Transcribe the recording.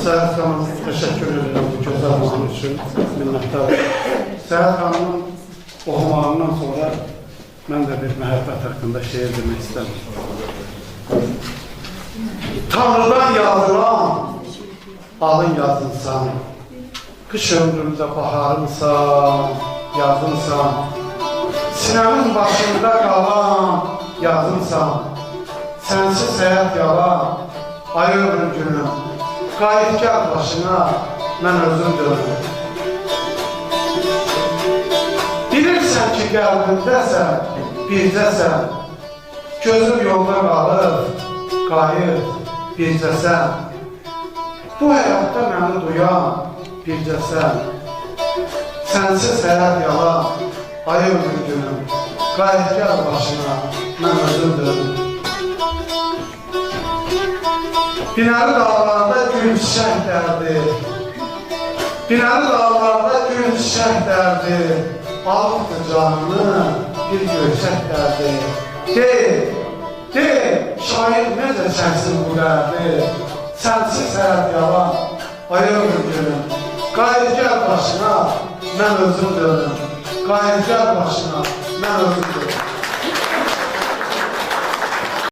Serhat Hanım, teşekkür ederim bu güzel olan için. Minnettarım. Serhat Hanım'ın oxumağından sonra mən də bir məhəbbət haqqında şeir demək istədim. Tanrıdan yazılan alın yazınsan, kış ömrümdə baharımsan, yazınsan, sinəmin başında qalan yazınsan, sensiz həyat yalan, ay ömrü günüm, qayıtgah başına mən özüm dönüm. Bilirsən ki, qəlbimdəsən, birdəsən, gözüm yolda qalır, qayıt, bircəsən. Bu həyatda məni duyan, bircəsən. Sensiz həyat yalan, ay ömrü günüm, qayıtgah başına mən özüm dönüm. Binəli dağlarda gün çiçək dərdi, Binəli dağlarda gün çiçək dərdi, alıbdı canını bir göçək dərdi. De, şair necə çəksin bu dərdi, sensiz həyat yalan, ay ömrü günüm, qayıtgah başına mən özüm dönüm, qayıtgah başına mən özüm dönüm.